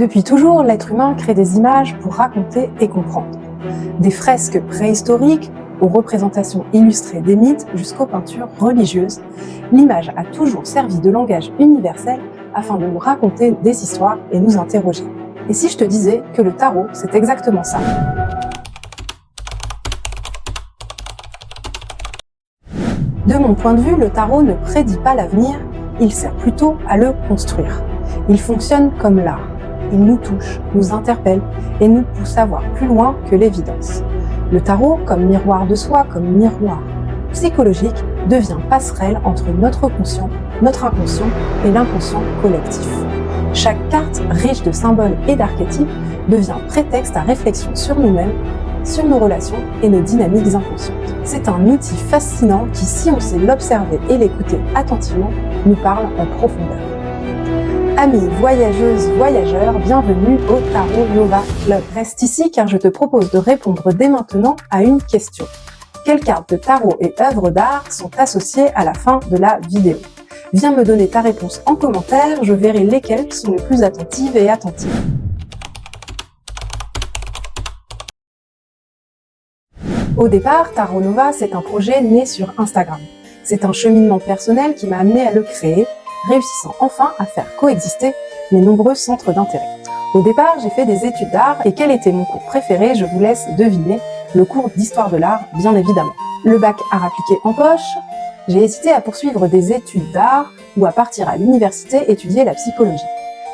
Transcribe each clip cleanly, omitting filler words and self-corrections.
Depuis toujours, l'être humain crée des images pour raconter et comprendre. Des fresques préhistoriques aux représentations illustrées des mythes jusqu'aux peintures religieuses, l'image a toujours servi de langage universel afin de nous raconter des histoires et nous interroger. Et si je te disais que le tarot, c'est exactement ça? De mon point de vue, le tarot ne prédit pas l'avenir, il sert plutôt à le construire. Il fonctionne comme l'art. Il nous touche, nous interpelle et nous pousse à voir plus loin que l'évidence. Le tarot, comme miroir de soi, comme miroir psychologique, devient passerelle entre notre conscient, notre inconscient et l'inconscient collectif. Chaque carte, riche de symboles et d'archétypes, devient prétexte à réflexion sur nous-mêmes, sur nos relations et nos dynamiques inconscientes. C'est un outil fascinant qui, si on sait l'observer et l'écouter attentivement, nous parle en profondeur. Amis voyageuses, voyageurs, bienvenue au Tarot Nova Club. Reste ici car je te propose de répondre dès maintenant à une question. Quelles cartes de tarot et œuvres d'art sont associées à la fin de la vidéo? Viens me donner ta réponse en commentaire, je verrai lesquelles sont les plus attentives et attentives. Au départ, Tarot Nova, c'est un projet né sur Instagram. C'est un cheminement personnel qui m'a amené à le créer, réussissant enfin à faire coexister mes nombreux centres d'intérêt. Au départ, j'ai fait des études d'art et quel était mon cours préféré? Je vous laisse deviner, le cours d'histoire de l'art, bien évidemment. Le bac art appliqué en poche, j'ai hésité à poursuivre des études d'art ou à partir à l'université étudier la psychologie.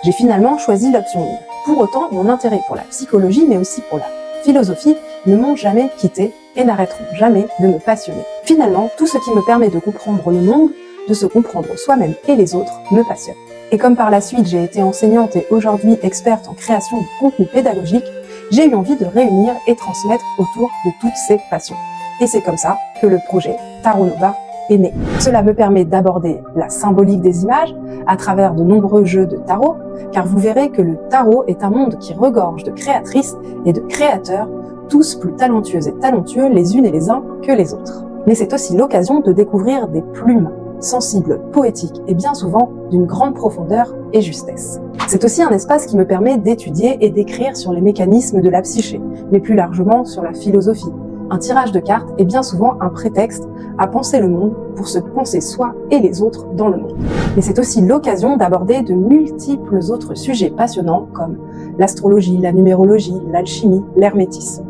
J'ai finalement choisi l'option 1. Pour autant, mon intérêt pour la psychologie, mais aussi pour la philosophie, ne m'ont jamais quitté et n'arrêteront jamais de me passionner. Finalement, tout ce qui me permet de comprendre le monde, de se comprendre soi-même et les autres, me passionne. Et comme par la suite j'ai été enseignante et aujourd'hui experte en création de contenu pédagogique, j'ai eu envie de réunir et transmettre autour de toutes ces passions. Et c'est comme ça que le projet Tarot Nova est né. Cela me permet d'aborder la symbolique des images à travers de nombreux jeux de tarot, car vous verrez que le tarot est un monde qui regorge de créatrices et de créateurs, tous plus talentueux et talentueux les unes et les uns que les autres. Mais c'est aussi l'occasion de découvrir des plumes sensibles, poétiques et bien souvent d'une grande profondeur et justesse. C'est aussi un espace qui me permet d'étudier et d'écrire sur les mécanismes de la psyché, mais plus largement sur la philosophie. Un tirage de cartes est bien souvent un prétexte à penser le monde pour se penser soi et les autres dans le monde. Mais c'est aussi l'occasion d'aborder de multiples autres sujets passionnants comme l'astrologie, la numérologie, l'alchimie, l'hermétisme.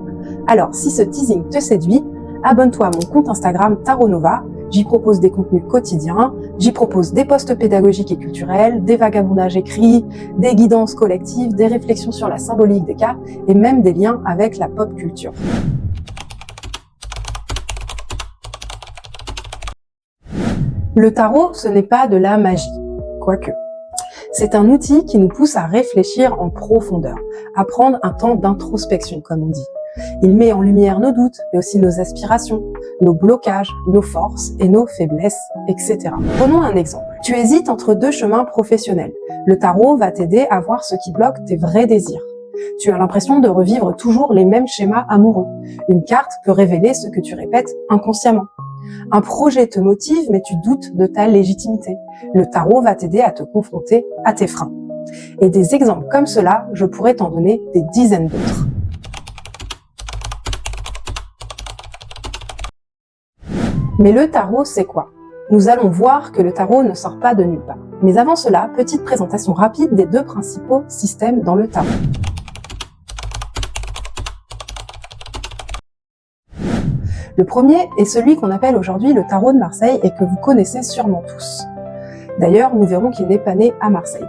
Alors, si ce teasing te séduit, abonne-toi à mon compte Instagram Tarot Nova. J'y propose des contenus quotidiens, j'y propose des posts pédagogiques et culturels, des vagabondages écrits, des guidances collectives, des réflexions sur la symbolique des cartes et même des liens avec la pop culture. Le tarot, ce n'est pas de la magie, quoique. C'est un outil qui nous pousse à réfléchir en profondeur, à prendre un temps d'introspection, comme on dit. Il met en lumière nos doutes, mais aussi nos aspirations, nos blocages, nos forces et nos faiblesses, etc. Prenons un exemple. Tu hésites entre deux chemins professionnels. Le tarot va t'aider à voir ce qui bloque tes vrais désirs. Tu as l'impression de revivre toujours les mêmes schémas amoureux. Une carte peut révéler ce que tu répètes inconsciemment. Un projet te motive, mais tu doutes de ta légitimité. Le tarot va t'aider à te confronter à tes freins. Et des exemples comme cela, je pourrais t'en donner des dizaines d'autres. Mais le tarot, c'est quoi? Nous allons voir que le tarot ne sort pas de nulle part. Mais avant cela, petite présentation rapide des deux principaux systèmes dans le tarot. Le premier est celui qu'on appelle aujourd'hui le tarot de Marseille et que vous connaissez sûrement tous. D'ailleurs, nous verrons qu'il n'est pas né à Marseille.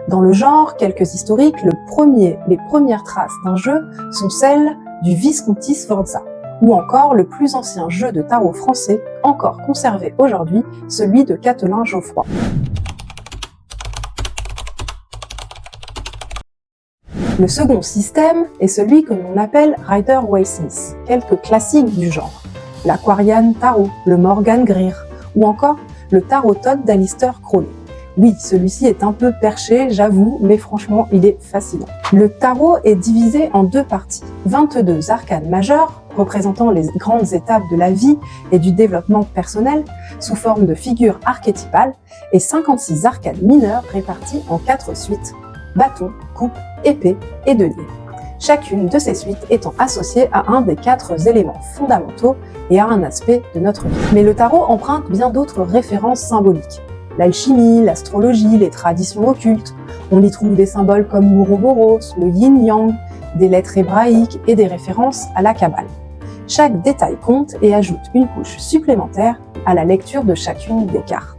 Dans le genre, quelques historiques, les premières traces d'un jeu sont celles du Visconti Sforza, ou encore le plus ancien jeu de tarot français, encore conservé aujourd'hui, celui de Catelin Geoffroy. Le second système est celui que l'on appelle Rider-Waite-Smith, quelques classiques du genre. L'Aquarian Tarot, le Morgan Greer, ou encore le Tarot Todd d'Alistair Crowley. Oui, celui-ci est un peu perché, j'avoue, mais franchement, il est fascinant. Le tarot est divisé en deux parties. 22 arcanes majeures, représentant les grandes étapes de la vie et du développement personnel, sous forme de figures archétypales, et 56 arcanes mineures réparties en 4 suites. bâton, coupe, épée et denier. Chacune de ces suites étant associée à un des 4 éléments fondamentaux et à un aspect de notre vie. Mais le tarot emprunte bien d'autres références symboliques. L'alchimie, l'astrologie, les traditions occultes. On y trouve des symboles comme l'ouroboros, le yin-yang, des lettres hébraïques et des références à la Kabbale. Chaque détail compte et ajoute une couche supplémentaire à la lecture de chacune des cartes.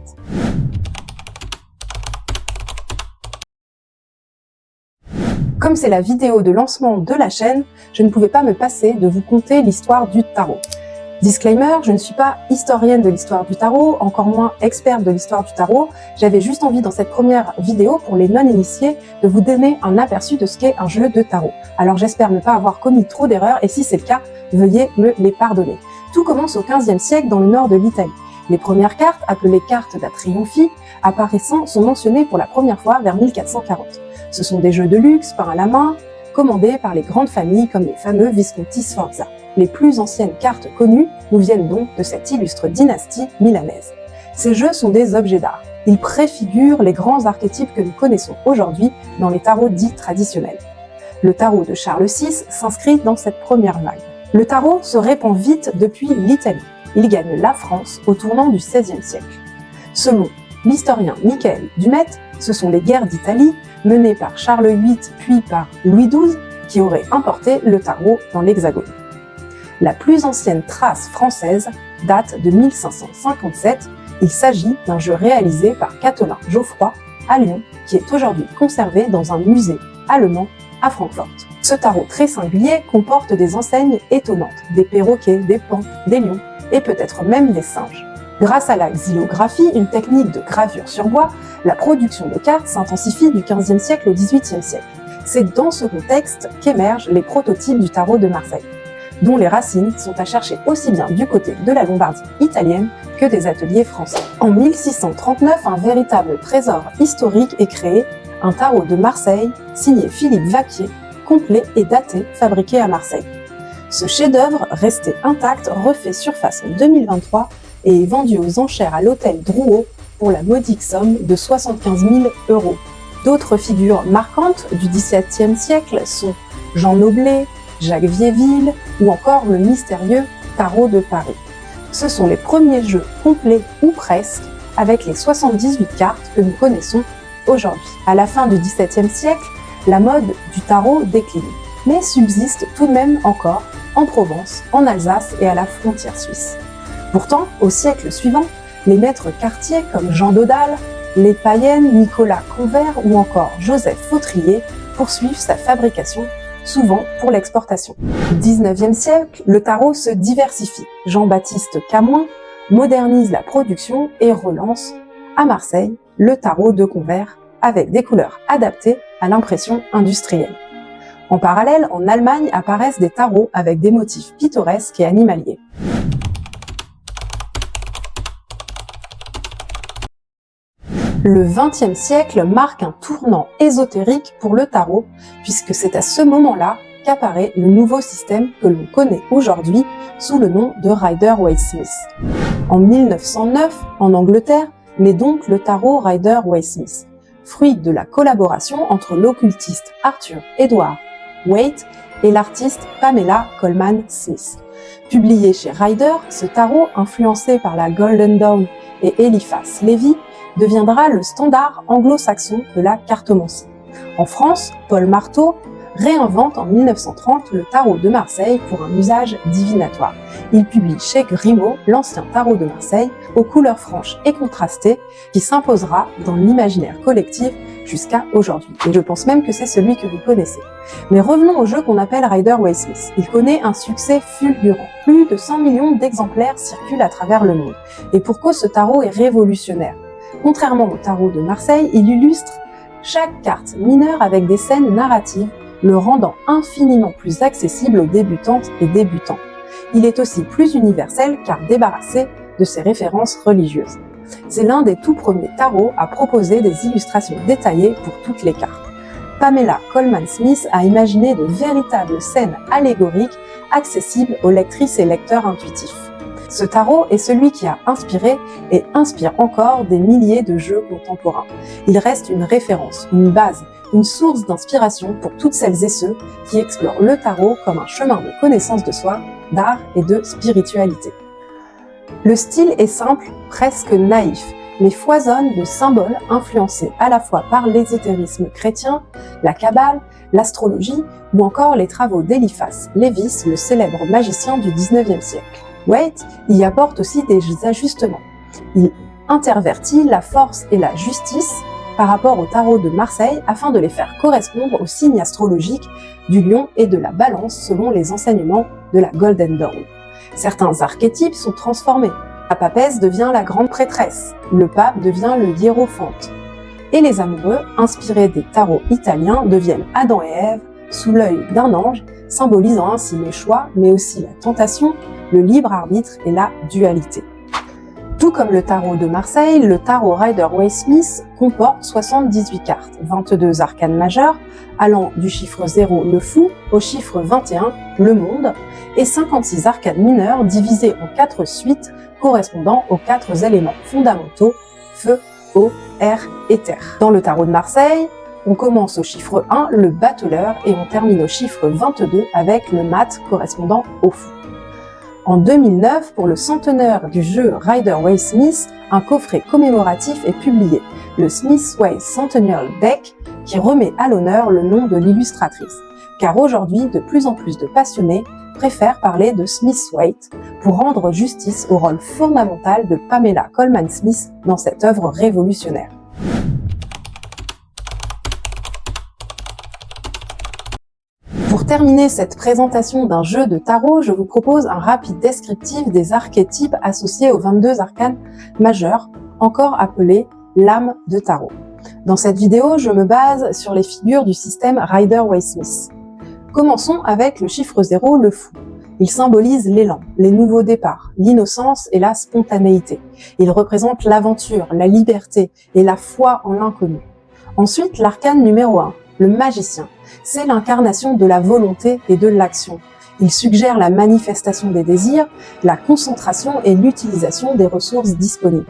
Comme c'est la vidéo de lancement de la chaîne, je ne pouvais pas me passer de vous conter l'histoire du tarot. Disclaimer, je ne suis pas historienne de l'histoire du tarot, encore moins experte de l'histoire du tarot. J'avais juste envie dans cette première vidéo, pour les non-initiés, de vous donner un aperçu de ce qu'est un jeu de tarot. Alors j'espère ne pas avoir commis trop d'erreurs et si c'est le cas, veuillez me les pardonner. Tout commence au XVe siècle dans le nord de l'Italie. Les premières cartes, appelées cartes da Trionfi, apparaissant, sont mentionnées pour la première fois vers 1440. Ce sont des jeux de luxe, peints à la main, commandés par les grandes familles comme les fameux Visconti Sforza. Les plus anciennes cartes connues nous viennent donc de cette illustre dynastie milanaise. Ces jeux sont des objets d'art. Ils préfigurent les grands archétypes que nous connaissons aujourd'hui dans les tarots dits traditionnels. Le tarot de Charles VI s'inscrit dans cette première vague. Le tarot se répand vite depuis l'Italie. Il gagne la France au tournant du XVIe siècle. Selon l'historien Michael Dumet, ce sont les guerres d'Italie menées par Charles VIII puis par Louis XII qui auraient importé le tarot dans l'Hexagone. La plus ancienne trace française date de 1557. Il s'agit d'un jeu réalisé par Catelin Geoffroy à Lyon, qui est aujourd'hui conservé dans un musée allemand à Francfort. Ce tarot très singulier comporte des enseignes étonnantes, des perroquets, des paons, des lions et peut-être même des singes. Grâce à la xylographie, une technique de gravure sur bois, la production de cartes s'intensifie du XVe siècle au XVIIIe siècle. C'est dans ce contexte qu'émergent les prototypes du tarot de Marseille, dont les racines sont à chercher aussi bien du côté de la Lombardie italienne que des ateliers français. En 1639, un véritable trésor historique est créé, un tarot de Marseille signé Philippe Vaquier, complet et daté, fabriqué à Marseille. Ce chef-d'œuvre, resté intact, refait surface en 2023 et est vendu aux enchères à l'hôtel Drouot pour la modique somme de 75 000 €. D'autres figures marquantes du XVIIe siècle sont Jean Noblet, Jacques Viéville ou encore le mystérieux Tarot de Paris. Ce sont les premiers jeux complets ou presque avec les 78 cartes que nous connaissons aujourd'hui. À la fin du XVIIe siècle, la mode du tarot décline, mais subsiste tout de même encore en Provence, en Alsace et à la frontière suisse. Pourtant, au siècle suivant, les maîtres cartiers comme Jean Dodal, les païennes Nicolas Convert ou encore Joseph Fautrier poursuivent sa fabrication, souvent pour l'exportation. Au XIXe siècle, le tarot se diversifie. Jean-Baptiste Camoin modernise la production et relance, à Marseille, le tarot de Convert avec des couleurs adaptées à l'impression industrielle. En parallèle, en Allemagne apparaissent des tarots avec des motifs pittoresques et animaliers. Le XXe siècle marque un tournant ésotérique pour le tarot, puisque c'est à ce moment-là qu'apparaît le nouveau système que l'on connaît aujourd'hui sous le nom de Rider-Waite-Smith. En 1909, en Angleterre, naît donc le tarot Rider-Waite-Smith, fruit de la collaboration entre l'occultiste Arthur Edward Waite et l'artiste Pamela Colman Smith. Publié chez Rider, ce tarot, influencé par la Golden Dawn et Eliphas Lévy, deviendra le standard anglo-saxon de la cartomancie. En France, Paul Marteau réinvente en 1930 le tarot de Marseille pour un usage divinatoire. Il publie chez Grimaud l'ancien tarot de Marseille aux couleurs franches et contrastées qui s'imposera dans l'imaginaire collectif jusqu'à aujourd'hui. Et je pense même que c'est celui que vous connaissez. Mais revenons au jeu qu'on appelle Rider-Waite-Smith. Il connaît un succès fulgurant. Plus de 100 millions d'exemplaires circulent à travers le monde. Et pour cause, ce tarot est révolutionnaire. Contrairement au tarot de Marseille, il illustre chaque carte mineure avec des scènes narratives, le rendant infiniment plus accessible aux débutantes et débutants. Il est aussi plus universel car débarrassé de ses références religieuses. C'est l'un des tout premiers tarots à proposer des illustrations détaillées pour toutes les cartes. Pamela Colman Smith a imaginé de véritables scènes allégoriques accessibles aux lectrices et lecteurs intuitifs. Ce tarot est celui qui a inspiré et inspire encore des milliers de jeux contemporains. Il reste une référence, une base une source d'inspiration pour toutes celles et ceux qui explorent le tarot comme un chemin de connaissance de soi, d'art et de spiritualité. Le style est simple, presque naïf, mais foisonne de symboles influencés à la fois par l'ésotérisme chrétien, la Kabbale, l'astrologie ou encore les travaux d'Eliphas Lévis, le célèbre magicien du XIXe siècle. Waite y apporte aussi des ajustements. Il intervertit la force et la justice par rapport au tarot de Marseille afin de les faire correspondre aux signes astrologiques du lion et de la balance selon les enseignements de la Golden Dawn. Certains archétypes sont transformés. La papesse devient la grande prêtresse, le pape devient le hiérophante. Et les amoureux, inspirés des tarots italiens, deviennent Adam et Ève sous l'œil d'un ange, symbolisant ainsi le choix, mais aussi la tentation, le libre arbitre et la dualité. Tout comme le tarot de Marseille, le tarot Rider-Waite-Smith comporte 78 cartes, 22 arcanes majeures, allant du chiffre 0, le fou, au chiffre 21, le monde, et 56 arcanes mineures divisées en 4 suites correspondant aux 4 éléments fondamentaux, feu, eau, air et terre. Dans le tarot de Marseille, on commence au chiffre 1, le battleur, et on termine au chiffre 22 avec le mat correspondant au fou. En 2009, pour le centenaire du jeu Rider-Waite-Smith, un coffret commémoratif est publié, le Smith-Waite Centennial Deck, qui remet à l'honneur le nom de l'illustratrice. Car aujourd'hui, de plus en plus de passionnés préfèrent parler de Smith-Waite pour rendre justice au rôle fondamental de Pamela Colman Smith dans cette œuvre révolutionnaire. Pour terminer cette présentation d'un jeu de tarot, je vous propose un rapide descriptif des archétypes associés aux 22 arcanes majeurs, encore appelés lames de tarot. Dans cette vidéo, je me base sur les figures du système Rider-Waite-Smith. Commençons avec le chiffre 0, le fou. Il symbolise l'élan, les nouveaux départs, l'innocence et la spontanéité. Il représente l'aventure, la liberté et la foi en l'inconnu. Ensuite, l'arcane numéro 1, le magicien. C'est l'incarnation de la volonté et de l'action. Il suggère la manifestation des désirs, la concentration et l'utilisation des ressources disponibles.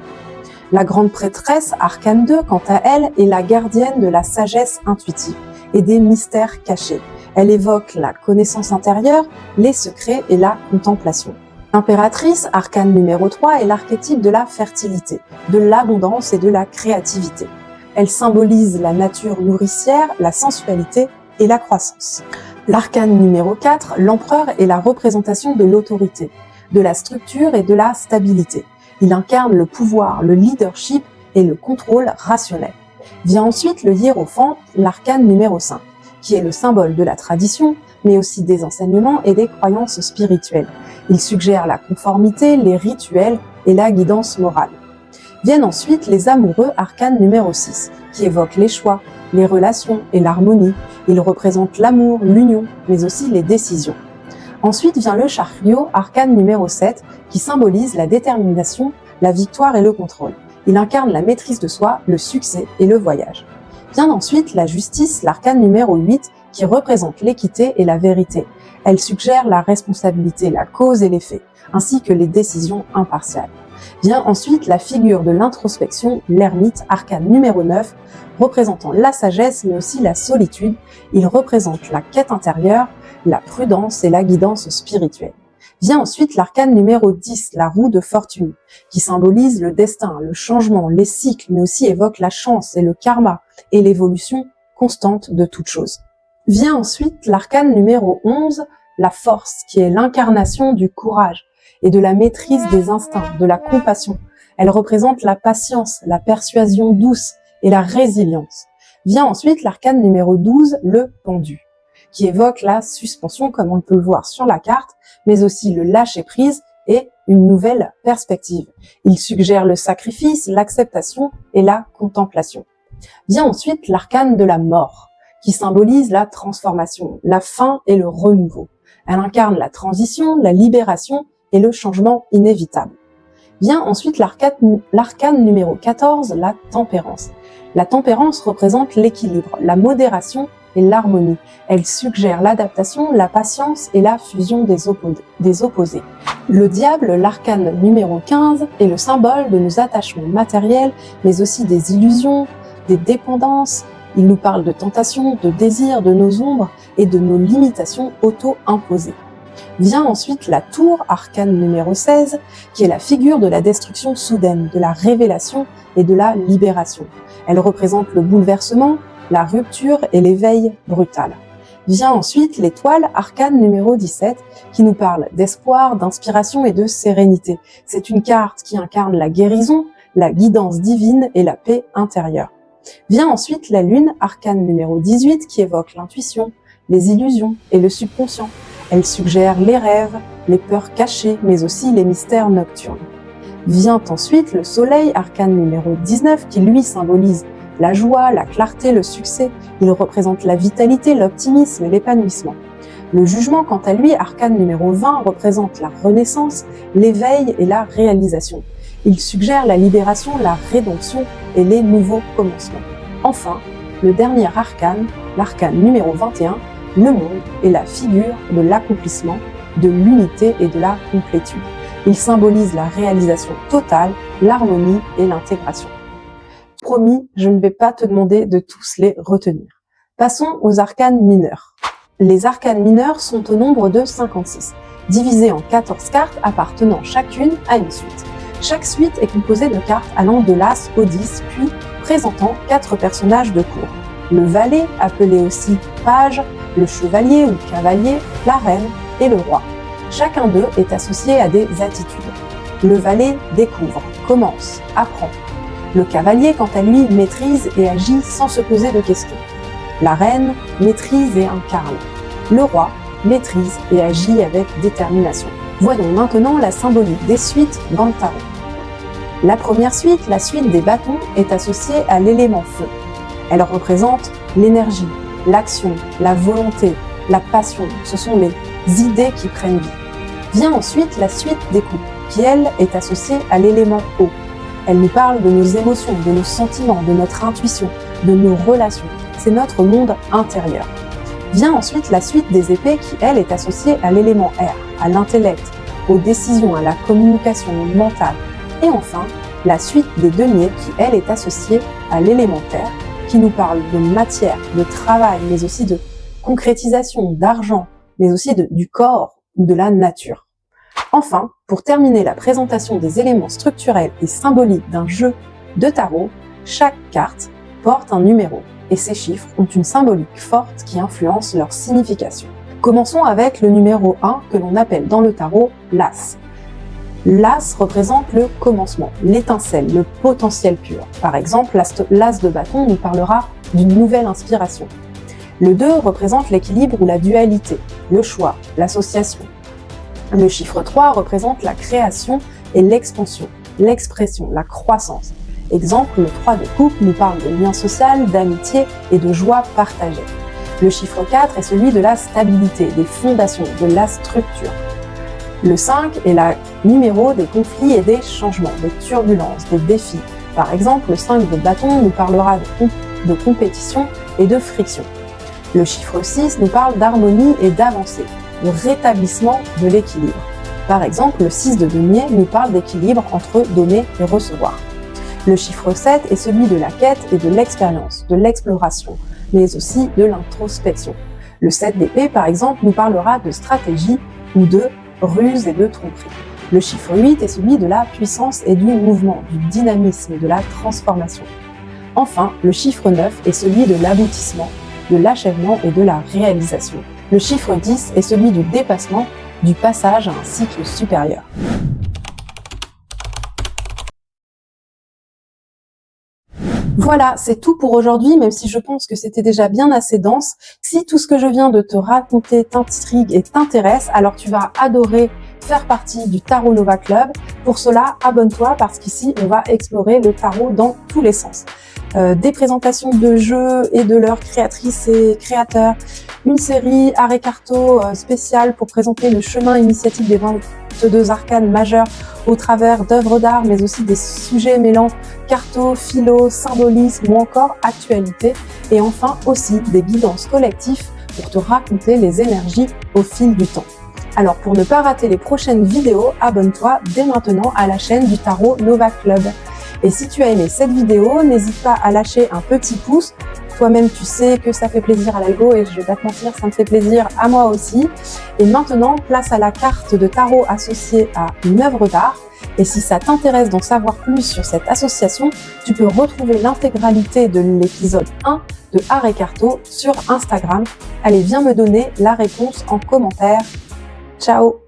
La grande prêtresse, arcane 2, quant à elle, est la gardienne de la sagesse intuitive et des mystères cachés. Elle évoque la connaissance intérieure, les secrets et la contemplation. L'impératrice, arcane numéro 3, est l'archétype de la fertilité, de l'abondance et de la créativité. Elle symbolise la nature nourricière, la sensualité et la croissance. L'arcane numéro 4, l'empereur, est la représentation de l'autorité, de la structure et de la stabilité. Il incarne le pouvoir, le leadership et le contrôle rationnel. Vient ensuite le hiérophante, l'arcane numéro 5, qui est le symbole de la tradition, mais aussi des enseignements et des croyances spirituelles. Il suggère la conformité, les rituels et la guidance morale. Viennent ensuite les amoureux, arcane numéro 6, qui évoquent les choix, les relations et l'harmonie. Il représente l'amour, l'union, mais aussi les décisions. Ensuite vient le chariot, arcane numéro 7, qui symbolise la détermination, la victoire et le contrôle. Il incarne la maîtrise de soi, le succès et le voyage. Vient ensuite la justice, l'arcane numéro 8, qui représente l'équité et la vérité. Elle suggère la responsabilité, la cause et l'effet, ainsi que les décisions impartiales. Vient ensuite la figure de l'introspection, l'ermite, arcane numéro 9, représentant la sagesse mais aussi la solitude. Il représente la quête intérieure, la prudence et la guidance spirituelle. Vient ensuite l'arcane numéro 10, la roue de fortune, qui symbolise le destin, le changement, les cycles, mais aussi évoque la chance et le karma et l'évolution constante de toute chose. Vient ensuite l'arcane numéro 11, la force, qui est l'incarnation du courage et de la maîtrise des instincts, de la compassion. Elle représente la patience, la persuasion douce et la résilience. Vient ensuite l'arcane numéro 12, le pendu, qui évoque la suspension, comme on peut le voir sur la carte, mais aussi le lâcher-prise et une nouvelle perspective. Il suggère le sacrifice, l'acceptation et la contemplation. Vient ensuite l'arcane de la mort, qui symbolise la transformation, la fin et le renouveau. Elle incarne la transition, la libération et le changement inévitable. Vient ensuite l'arcane numéro 14, la tempérance. La tempérance représente l'équilibre, la modération et l'harmonie. Elle suggère l'adaptation, la patience et la fusion des opposés. Le diable, l'arcane numéro 15, est le symbole de nos attachements matériels, mais aussi des illusions, des dépendances Il nous parle de tentation, de désir, de nos ombres et de nos limitations auto-imposées. Vient ensuite la tour, arcane numéro 16, qui est la figure de la destruction soudaine, de la révélation et de la libération. Elle représente le bouleversement, la rupture et l'éveil brutal. Vient ensuite l'étoile, arcane numéro 17, qui nous parle d'espoir, d'inspiration et de sérénité. C'est une carte qui incarne la guérison, la guidance divine et la paix intérieure. Vient ensuite la lune, arcane numéro 18, qui évoque l'intuition, les illusions et le subconscient. Elle suggère les rêves, les peurs cachées, mais aussi les mystères nocturnes. Vient ensuite le soleil, arcane numéro 19, qui lui symbolise la joie, la clarté, le succès. Il représente la vitalité, l'optimisme et l'épanouissement. Le jugement, quant à lui, arcane numéro 20, représente la renaissance, l'éveil et la réalisation. Il suggère la libération, la rédemption et les nouveaux commencements. Enfin, le dernier arcane, l'arcane numéro 21, le monde est la figure de l'accomplissement, de l'unité et de la complétude. Il symbolise la réalisation totale, l'harmonie et l'intégration. Promis, je ne vais pas te demander de tous les retenir. Passons aux arcanes mineurs. Les arcanes mineurs sont au nombre de 56, divisés en 14 cartes appartenant chacune à une suite. Chaque suite est composée de cartes allant de l'As au 10, puis présentant 4 personnages de cour. Le valet, appelé aussi page, le chevalier ou cavalier, la reine et le roi. Chacun d'eux est associé à des attitudes. Le valet découvre, commence, apprend. Le cavalier, quant à lui, maîtrise et agit sans se poser de questions. La reine maîtrise et incarne. Le roi maîtrise et agit avec détermination. Voyons maintenant la symbolique des suites dans le tarot. La première suite, la suite des bâtons, est associée à l'élément feu. Elle représente l'énergie, l'action, la volonté, la passion. Ce sont les idées qui prennent vie. Vient ensuite la suite des coupes, qui elle est associée à l'élément eau. Elle nous parle de nos émotions, de nos sentiments, de notre intuition, de nos relations. C'est notre monde intérieur. Vient ensuite la suite des épées qui, elle, est associée à l'élément air, à l'intellect, aux décisions, à la communication mentale. Et enfin, la suite des deniers qui, elle, est associée à l'élément terre, qui nous parle de matière, de travail, mais aussi de concrétisation, d'argent, mais aussi du corps ou de la nature. Enfin, pour terminer la présentation des éléments structurels et symboliques d'un jeu de tarot, chaque carte porte un numéro et ces chiffres ont une symbolique forte qui influence leur signification. Commençons avec le numéro 1 que l'on appelle dans le tarot l'As. L'As représente le commencement, l'étincelle, le potentiel pur. Par exemple, l'As de bâton nous parlera d'une nouvelle inspiration. Le 2 représente l'équilibre ou la dualité, le choix, l'association. Le chiffre 3 représente la création et l'expansion, l'expression, la croissance. Exemple, le 3 de coupe nous parle de lien social, d'amitié et de joie partagée. Le chiffre 4 est celui de la stabilité, des fondations, de la structure. Le 5 est le numéro des conflits et des changements, des turbulences, des défis. Par exemple, le 5 de bâton nous parlera de compétition et de friction. Le chiffre 6 nous parle d'harmonie et d'avancée, de rétablissement de l'équilibre. Par exemple, le 6 de denier nous parle d'équilibre entre donner et recevoir. Le chiffre 7 est celui de la quête et de l'expérience, de l'exploration, mais aussi de l'introspection. Le 7 d'épée, par exemple, nous parlera de stratégie ou de ruse et de tromperie. Le chiffre 8 est celui de la puissance et du mouvement, du dynamisme, de la transformation. Enfin, le chiffre 9 est celui de l'aboutissement, de l'achèvement et de la réalisation. Le chiffre 10 est celui du dépassement, du passage à un cycle supérieur. Voilà, c'est tout pour aujourd'hui, même si je pense que c'était déjà bien assez dense. Si tout ce que je viens de te raconter t'intrigue et t'intéresse, alors tu vas adorer faire partie du Tarot Nova Club. Pour cela, abonne-toi parce qu'ici, on va explorer le tarot dans tous les sens. Des présentations de jeux et de leurs créatrices et créateurs, une série Arrêt Carto spéciale pour présenter le chemin initiatique des 22 arcanes majeurs au travers d'œuvres d'art, mais aussi des sujets mêlant carto, philo, symbolisme ou encore actualité. Et enfin aussi des guidances collectives pour te raconter les énergies au fil du temps. Alors pour ne pas rater les prochaines vidéos, abonne-toi dès maintenant à la chaîne du Tarot Nova Club. Et si tu as aimé cette vidéo, n'hésite pas à lâcher un petit pouce Toi-même, tu sais que ça fait plaisir à l'algo et je vais pas te mentir, ça me fait plaisir à moi aussi. Et maintenant, place à la carte de tarot associée à une œuvre d'art. Et si ça t'intéresse d'en savoir plus sur cette association, tu peux retrouver l'intégralité de l'épisode 1 de Art et Carto sur Instagram. Allez, viens me donner la réponse en commentaire. Ciao!